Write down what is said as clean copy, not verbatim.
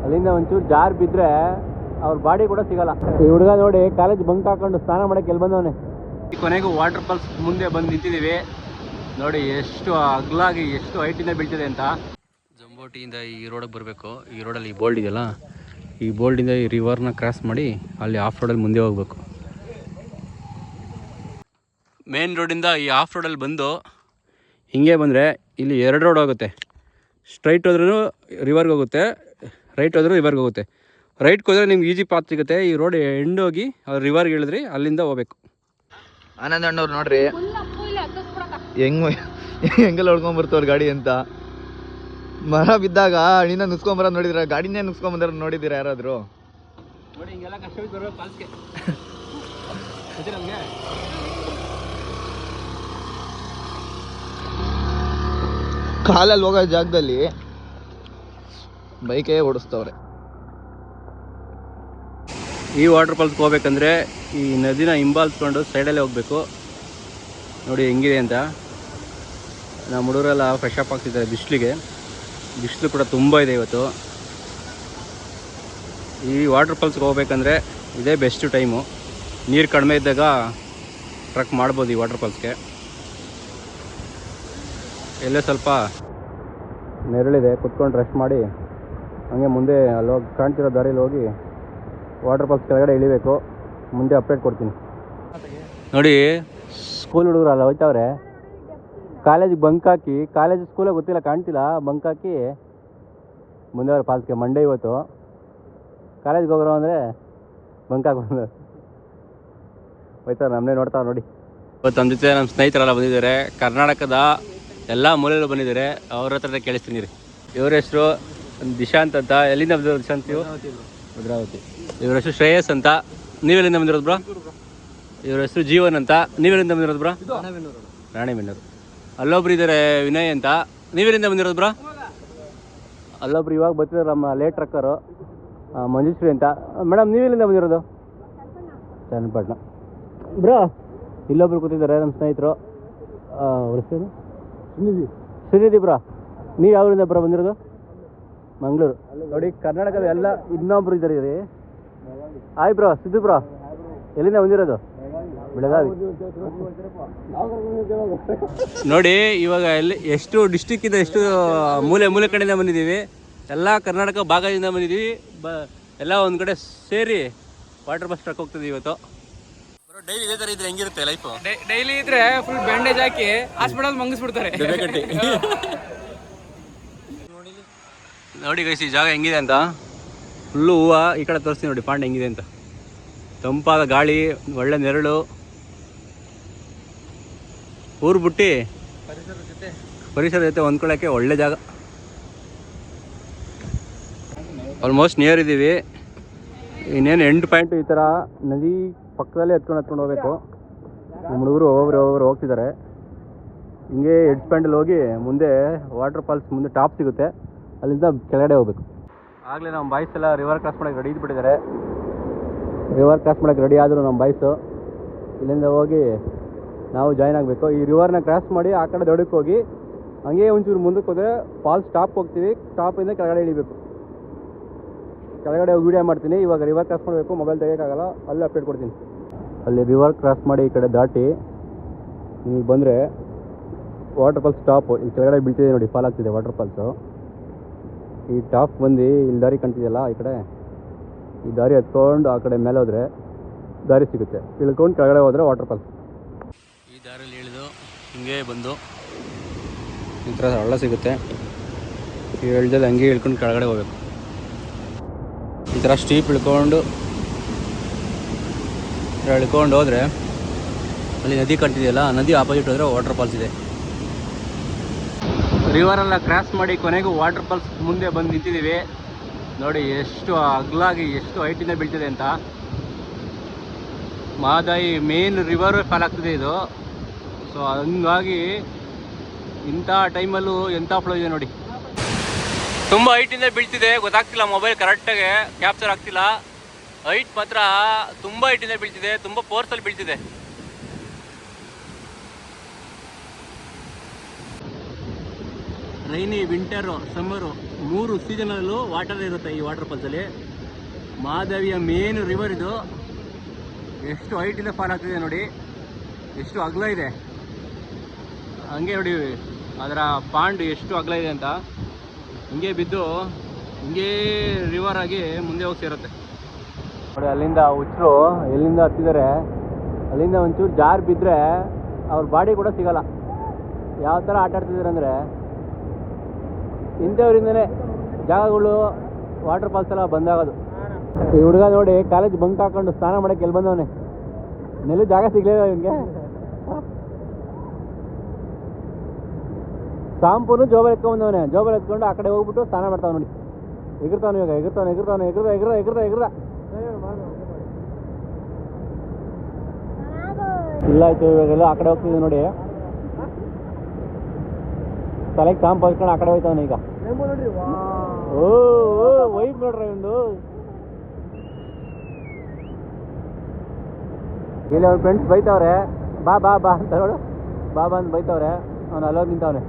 ಅಲ್ಲಿಂದ ಒಂಚೂರು ಜಾರ್ ಬಿದ್ದರೆ ಅವ್ರ ಬಾಡಿ ಕೂಡ ಸಿಗಲ್ಲ. ಈ ಹುಡುಗ ನೋಡಿ ಕಾಲೇಜ್ ಬಂಕ್ ಹಾಕೊಂಡು ಸ್ನಾನ ಮಾಡೋಕ್ಕೆ ಎಲ್ಲಿ ಬಂದವನೇ. ಕೊನೆಗೂ ವಾಟರ್ ಫಾಲ್ಸ್ ಮುಂದೆ ಬಂದು ನಿಂತಿದ್ದೀವಿ. ನೋಡಿ ಎಷ್ಟು ಅಗ್ಲಾಗಿ ಎಷ್ಟು ಹೈಟಿಂದ ಬೀಳ್ತಿದೆ ಅಂತ. ಜಂಬೋಟಿಯಿಂದ ಈ ರೋಡಿಗೆ ಬರಬೇಕು. ಈ ರೋಡಲ್ಲಿ ಈ ಬೋಲ್ಡ್ ಇದೆಯಲ್ಲ, ಈ ಬೋಲ್ಡಿಂದ ಈ ರಿವರ್ನ ಕ್ರಾಸ್ ಮಾಡಿ ಅಲ್ಲಿ ಆಫ್ ರೋಡಲ್ಲಿ ಮುಂದೆ ಹೋಗಬೇಕು. ಮೇನ್ ರೋಡಿಂದ ಈ ಆಫ್ ರೋಡಲ್ಲಿ ಬಂದು ಹಿಂಗೆ ಬಂದರೆ ಇಲ್ಲಿ 2 ರೋಡ್ ಹೋಗುತ್ತೆ. ಸ್ಟ್ರೈಟ್ ಹೋದ್ರೂ ರಿವರ್ಗೆ ಹೋಗುತ್ತೆ, ರೈಟ್ ಹೋದ್ರೂ ರಿವರ್ಗೆ ಹೋಗುತ್ತೆ. ರೈಟ್ಗೆ ಹೋದರೆ ನಿಮ್ಗೆ ಈಜಿ ಪಾತ್ ಸಿಗುತ್ತೆ. ಈ ರೋಡ್ ಎಂಡ್ ಹೋಗಿ ಅವ್ರು ರಿವರ್ಗೆ ಇಳಿದ್ರಿ ಅಲ್ಲಿಂದ ಹೋಗ್ಬೇಕು. ಆನಂದ್ ಅಣ್ಣವ್ರು ನೋಡ್ರಿ ಹೆಂಗೆಲ್ಲ ಹೊಡ್ಕೊಂಬರ್ತವ್ರ ಗಾಡಿ ಅಂತ. ಮರ ಬಿದ್ದಾಗ ಅಣ್ಣಿನ ನುಸ್ಕೊಂಬರೋದು ನೋಡಿದ್ರ, ಗಾಡಿನೇ ನುಸ್ಕೊಂಬಂದ್ರ ನೋಡಿದ್ದೀರಾ ಯಾರಾದ್ರು? ನೋಡಿ ಹಿಂಗೆಲ್ಲ ಕಷ್ಟ ಬಿದ್ದು ಫಾಲ್ಸ್ಗೆ ನಮಗೆ. ಕಾಲಲ್ಲಿ ಹೋಗೋ ಜಾಗದಲ್ಲಿ ಬೈಕೇ ಓಡಿಸ್ತವ್ರೆ. ಈ ವಾಟರ್ ಫಾಲ್ಸ್ಗೆ ಹೋಗ್ಬೇಕಂದ್ರೆ ಈ ನದಿನ ಹಿಂಬಾಲಿಸ್ಕೊಂಡು ಸೈಡಲ್ಲೇ ಹೋಗಬೇಕು. ನೋಡಿ ಹೆಂಗಿದೆ ಅಂತ. ನಮ್ಮ ಹುಡುಗರೆಲ್ಲ ಫ್ರೆಶ್ ಅಪ್ ಆಗ್ತಿದ್ದಾರೆ ಬಿಸಿಲಿಗೆ. ಬಿಸಿಲು ಕೂಡ ತುಂಬ ಇದೆ ಇವತ್ತು. ಈ ವಾಟರ್ ಫಾಲ್ಸ್ಗೆ ಹೋಗ್ಬೇಕಂದ್ರೆ ಇದೇ ಬೆಸ್ಟ್ ಟೈಮು. ನೀರು ಕಡಿಮೆ ಇದ್ದಾಗ ಟ್ರಕ್ ಮಾಡ್ಬೋದು ಈ ವಾಟರ್ ಫಾಲ್ಸ್ಗೆ. ಎಲ್ಲೇ ಸ್ವಲ್ಪ ನೆರಳಿದೆ, ಕುತ್ಕೊಂಡು ರೆಸ್ಟ್ ಮಾಡಿ ಹಂಗೆ ಮುಂದೆ ಅಲ್ಲಿ ಹೋಗಿ ಕಾಣ್ತಿರೋ ದಾರಿಯಲ್ಲಿ ಹೋಗಿ ವಾಟರ್ ಫಾಲ್ಸ್ ಕೆಳಗಡೆ ಇಳಿಬೇಕು. ಮುಂದೆ ಅಪ್ಡೇಟ್ ಕೊಡ್ತೀನಿ. ನೋಡಿ ಸ್ಕೂಲ್ ಹುಡುಗರು ಅಲ್ಲ ಹೋಯ್ತವ್ರೆ. ಕಾಲೇಜಿಗೆ ಬಂಕ್ ಹಾಕಿ, ಕಾಲೇಜ್ ಸ್ಕೂಲಾಗ ಗೊತ್ತಿಲ್ಲ ಕಾಣ್ತಿಲ್ಲ, ಬಂಕ್ ಹಾಕಿ ಮುಂದೆ ಅವ್ರ ಫಾಲ್ಸ್ಗೆ. ಮಂಡೇ ಇವತ್ತು ಕಾಲೇಜ್ಗೆ ಹೋಗೋರು ಅಂದರೆ ಬಂಕ್ ಹಾಕಿ ಬಂದು ಹೋಯ್ತಾರೆ. ನಮ್ಮನ್ನೇ ನೋಡ್ತಾವೆ ನೋಡಿ. ಇವತ್ತು ನಮ್ಮ ಜೊತೆ ನಮ್ಮ ಸ್ನೇಹಿತರೆಲ್ಲ ಬಂದಿದ್ದಾರೆ. ಕರ್ನಾಟಕದ ಎಲ್ಲ ಮೂಲೆಯಲ್ಲೂ ಬಂದಿದ್ದಾರೆ. ಅವ್ರ ಹತ್ರ ಕೇಳಿಸ್ತೀನಿ ರೀ. ಇವ್ರ ಹೆಸರು ದಿಶಾಂತ್ ಅಂತ. ಎಲ್ಲಿಂದ ಬಂದಿರೋದು ದಿಶಾಂತ್ ನೀವು? ಭದ್ರಾವತಿ. ಇವ್ರ ಹೆಸರು ಶ್ರೇಯಸ್ ಅಂತ. ನೀವೆಲ್ಲಿಂದ ಬಂದಿರೋದು ಬ್ರೋ? ಇವ್ರ ಹೆಸರು ಜೀವನ್ ಅಂತ. ನೀವೆಲ್ಲಿಂದ ಬಂದಿರೋದು ಬ್ರೋ? ರಾಣೆಬೆನ್ನೂರು. ಅಲ್ಲೊಬ್ರು ಇದ್ದಾರೆ ವಿನಯ್ ಅಂತ. ನೀವೆಲ್ಲಿಂದ ಬಂದಿರೋದು ಬ್ರೋ? ಅಲ್ಲೊಬ್ರು ಇವಾಗ ಬರ್ತಿದ್ದಾರೆ ನಮ್ಮ ಲೇಟ್ ಟ್ರಕ್ಕರು ಮಂಜುಶ್ರೀ ಅಂತ. ಮೇಡಮ್ ನೀವೆಲ್ಲಿಂದ ಬಂದಿರೋದು? ಚನ್ನಪಟ್ಟಣ. ಬ್ರೋ ಇಲ್ಲೊಬ್ರು ಕೂತಿದ್ದಾರೆ ನಮ್ಮ ಸ್ನೇಹಿತರು. ಅವ್ರ ಹೆಸರು ಸುನಿಧಿ ಬ್ರೋ. ನೀವು ಯಾವರಿಂದ ಬ್ರೋ ಬಂದಿರೋದು? ಮಂಗಳೂರು. ನೋಡಿ ಕರ್ನಾಟಕದ ಎಲ್ಲ ಇನ್ನೊಬ್ರು ಇದ್ದಾರೆ ರೀ. ಆಯ್ ಬ್ರೋ, ಸಿದ್ದು ಬ್ರೋ ಎಲ್ಲಿಂದ ಬಂದಿರೋದು? ಬೆಳಗಾವಿ. ನೋಡಿ ಇವಾಗ ಎಲ್ಲಿ ಎಷ್ಟು ಡಿಸ್ಟಿಕ್ಕಿಂದ ಎಷ್ಟು ಮೂಲೆ ಕಡೆಯಿಂದ ಬಂದಿದ್ದೀವಿ. ಎಲ್ಲ ಕರ್ನಾಟಕ ಭಾಗದಿಂದ ಬಂದಿದ್ದೀವಿ. ಎಲ್ಲ ಒಂದು ಕಡೆ ಸೇರಿ ವಾಟರ್ ಬಸ್ ಟ್ರಕ್ ಹೋಗ್ತಿದ್ದೀವಿ ಇವತ್ತು. ಡೈಲಿ ಇದೇ ಥರ ಇದ್ರೆ ಹೆಂಗಿರುತ್ತೆ ಲೈಫು? ಡೈಲಿ ಇದ್ರೆ ಫುಲ್ ಬ್ಯಾಂಡೇಜ್ ಹಾಕಿ ಹಾಸ್ಪಿಟಲ್ ಮಂಗಿಸ್ಬಿಡ್ತಾರೆ. ನೋಡಿ ಗೈಸ್ ಈ ಜಾಗ ಹೆಂಗಿದೆ ಅಂತ. ಫುಲ್ಲು ಹೂವು. ಈ ಕಡೆ ತೋರಿಸ್ತೀನಿ ನೋಡಿ ಪಾಂಡ್ ಹೆಂಗಿದೆ ಅಂತ. ತಂಪಾದ ಗಾಳಿ, ಒಳ್ಳೆ ನೆರಳು. ಊರು ಬಿಟ್ಟು ಪರಿಸರ ಜೊತೆ ಹೊಂದ್ಕೊಳ್ಳೋಕ್ಕೆ ಒಳ್ಳೆ ಜಾಗ. ಆಲ್ಮೋಸ್ಟ್ ನಿಯರ್ ಇದ್ದೀವಿ. ಇನ್ನೇನು ಎಂಡ್ ಪಾಯಿಂಟು ಈ ಥರ ನದಿ ಪಕ್ಕದಲ್ಲೇ ಹತ್ಕೊಂಡು ಹೋಗ್ಬೇಕು. ನಮ್ಮ ಹುಡುಗರು ಒಬ್ಬೊಬ್ರು ಹೋಗ್ತಿದ್ದಾರೆ. ಹಿಂಗೆ ಎಂಡ್ ಪಾಯಿಂಟಲ್ಲಿ ಹೋಗಿ ಮುಂದೆ ವಾಟರ್ ಫಾಲ್ಸ್ ಮುಂದೆ ಟಾಪ್ ಸಿಗುತ್ತೆ, ಅಲ್ಲಿಂದ ಕೆಳಗಡೆ ಹೋಗ್ಬೇಕು. ಆಗಲೇ ನಮ್ಮ ಬಾಯ್ಸ್ ಎಲ್ಲ ರಿವರ್ ಕ್ರಾಸ್ ಮಾಡೋಕ್ಕೆ ರೆಡಿ ಇದ್ಬಿಟ್ಟಿದ್ದಾರೆ. ರಿವರ್ ಕ್ರಾಸ್ ಮಾಡೋಕ್ಕೆ ರೆಡಿ ಆದರು ನಮ್ಮ ಬಾಯ್ಸು. ಇಲ್ಲಿಂದ ಹೋಗಿ ನಾವು ಜಾಯ್ನ್ ಆಗಬೇಕು. ಈ ರಿವರ್ನ ಕ್ರಾಸ್ ಮಾಡಿ ಆ ಕಡೆ ದೊಡ್ಡಕ್ಕೆ ಹೋಗಿ ಹಂಗೆ ಒಂಚೂರು ಮುಂದಕ್ಕೆ ಹೋದರೆ ಫಾಲ್ಸ್ ಟಾಪ್ ಹೋಗ್ತೀವಿ. ಟಾಪಿಂದ ಕೆಳಗಡೆ ಇಳಿಬೇಕು. ಕೆಳಗಡೆ ಹೋಗಿ ವೀಡಿಯೋ ಮಾಡ್ತೀನಿ. ಇವಾಗ ರಿವರ್ ಕ್ರಾಸ್ ಮಾಡಬೇಕು, ಮೊಬೈಲ್ ತೆಗೋಕ್ಕಾಗಲ್ಲ. ಅಲ್ಲಿ ಅಪ್ಡೇಟ್ ಕೊಡ್ತೀನಿ. ಅಲ್ಲಿ ರಿವರ್ ಕ್ರಾಸ್ ಮಾಡಿ ಈ ಕಡೆ ದಾಟಿ ನೀವು ಬಂದರೆ ವಾಟರ್ ಫಾಲ್ಸ್ ಟಾಪು ಇಲ್ಲಿ ಕೆಳಗಡೆ ಬೀಳ್ತಿದೆ ನೋಡಿ. ಫಾಲ್ ಆಗ್ತಿದೆ ವಾಟರ್ ಫಾಲ್ಸು. ಈ ಟಾಪ್ ಬಂದು ಇಲ್ಲಿ ದಾರಿ ಕಾಣ್ತಿದೆಯಲ್ಲ, ಈ ಕಡೆ ಈ ದಾರಿ ಹತ್ಕೊಂಡು ಆ ಕಡೆ ಮೇಲೆ ಹೋದರೆ ದಾರಿ ಸಿಗುತ್ತೆ. ಇಳ್ಕೊಂಡು ಕೆಳಗಡೆ ಹೋದರೆ ವಾಟರ್ ಫಾಲ್ಸ್. ಈ ದಾರಿಯಲ್ಲಿ ಇಳಿದು ಹಿಂಗೆ ಬಂದು ಈ ಥರ ಹಳ್ಳ ಸಿಗುತ್ತೆ. ಈ ಹಳ್ಳದಲ್ಲಿ ಹಂಗೆ ಇಳ್ಕೊಂಡು ಕೆಳಗಡೆ ಹೋಗ್ಬೇಕು. ಈ ಥರ ಸ್ಟೀಪ್ ಇಳ್ಕೊಂಡು ಹೋದರೆ ಅಲ್ಲಿ ನದಿ ಕಾಣ್ತಿದೆಯಲ್ಲ, ನದಿ ಆಪೋಸಿಟ್ ಹೋದರೆ ವಾಟರ್ ಫಾಲ್ಸ್ ಇದೆ. ರಿವರೆಲ್ಲ ಕ್ರಾಸ್ ಮಾಡಿ ಕೊನೆಗೂ ವಾಟರ್ ಫಾಲ್ಸ್ ಮುಂದೆ ಬಂದು ನಿಂತಿದ್ದೀವಿ. ನೋಡಿ ಎಷ್ಟು ಅಗ್ಲಾಗಿ ಎಷ್ಟು ಹೈಟಿಂದ ಬೀಳ್ತಿದೆ ಅಂತ. ಮಹದಾಯಿ ಮೇನ್ ರಿವರ್ ಫಾಲ್ ಆಗ್ತಿದೆ ಇದು. ಸೊ ಹಂಗಾಗಿ ಇಂಥ ಟೈಮಲ್ಲೂ ಎಂಥ ಫ್ಲೋ ಇದೆ ನೋಡಿ. ತುಂಬ ಹೈಟಿಂದ ಬೀಳ್ತಿದೆ, ಗೊತ್ತಾಗ್ತಿಲ್ಲ, ಮೊಬೈಲ್ ಕರೆಕ್ಟಾಗಿ ಕ್ಯಾಪ್ಚರ್ ಆಗ್ತಿಲ್ಲ. ಹೈಟ್ ಮಾತ್ರ ತುಂಬ ಹೈಟಿಂದ ಬೀಳ್ತಿದೆ, ತುಂಬ ಫೋರ್ಸಲ್ಲಿ ಬೀಳ್ತಿದೆ. ರೈನಿ, ವಿಂಟರು, ಸಮ್ಮರು 3 ಸೀಸನಲ್ಲೂ ವಾಟರ್ ಇರುತ್ತೆ ಈ ವಾಟರ್ ಫಾಲ್ಸಲ್ಲಿ. ಮಹಾದೇವಿಯ ಮೇನ್ ರಿವರ್ ಇದು. ಎಷ್ಟು ಹೈಟಿಂದ ಫಾಲ್ ಆಗ್ತಿದೆ ನೋಡಿ, ಎಷ್ಟು ಅಗಲ ಇದೆ. ಹಂಗೆ ನೋಡಿ ಅದರ ಪಾಂಡ್ ಎಷ್ಟು ಅಗಲ ಇದೆ ಅಂತ. ಹಿಂಗೆ ಬಿದ್ದು ಹಿಂಗೆ ರಿವರ್ ಆಗಿ ಮುಂದೆ ಹೋಗಿ ಸೇರುತ್ತೆ ನೋಡಿ. ಅಲ್ಲಿಂದ ಹುಚ್ಚರು ಎಲ್ಲಿಂದ ಹತ್ತಿದ್ದಾರೆ, ಅಲ್ಲಿಂದ ಒಂಚೂರು ಜಾರ್ ಬಿದ್ದರೆ ಅವ್ರ ಬಾಡಿ ಕೂಡ ಸಿಗಲ್ಲ. ಯಾವ ಥರ ಆಟ ಆಡ್ತಿದ್ದಾರೆ ಅಂದರೆ, ಇಂಥವ್ರಿಂದನೇ ಜಾಗಗಳು ವಾಟರ್ ಫಾಲ್ಸ್ ಎಲ್ಲ ಬಂದಾಗೋದು. ಈ ಹುಡುಗ ನೋಡಿ ಕಾಲೇಜ್ ಬಂಕ್ ಹಾಕೊಂಡು ಸ್ನಾನ ಮಾಡೋಕ್ಕೆ ಎಲ್ಲಿ ಬಂದವನೇ, ನೆಲ್ಲೂ ಜಾಗ ಸಿಗಲಿಲ್ಲ ಇವನಿಗೆ. ಶಾಂಪೂನು ಜೋಬಲ್ ಎತ್ಕೊಂಡ್ಬಂದವನೇ, ಜೋಬಲ್ ಎತ್ಕೊಂಡು ಆ ಕಡೆ ಹೋಗ್ಬಿಟ್ಟು ಸ್ನಾನ ಮಾಡ್ತಾವ ನೋಡಿ. ಎಗಿರ್ತಾವನು ಇವಾಗ, ಎಗಿರ್ದ ಇಲ್ಲ ಆಯ್ತು. ಇವಾಗೆಲ್ಲ ಆ ಕಡೆ ಹೋಗ್ತಿದ್ವಿ ನೋಡಿ, ತಲೆಗೆ ಶಾಂಪು ಹಚ್ಕೊಂಡು ಆ ಕಡೆ ಹೋಯ್ತಾವನು ಈಗ. ಓ ವೈಟ್ ನೋಡ್ರಿ ಒಂದು. ಇಲ್ಲಿ ಅವ್ರ ಫ್ರೆಂಡ್ಸ್ ಬೈತವ್ರೆ, ಬಾ ಬಾ ಬಾ ಅಂತ ನೋಡು, ಬಾ ಬಾ ಅಂತ ಬೈತವ್ರೆ. ಅವ್ನು ಅಲ್ಲೋಗಿ ನಿಂತವ್ನೆ.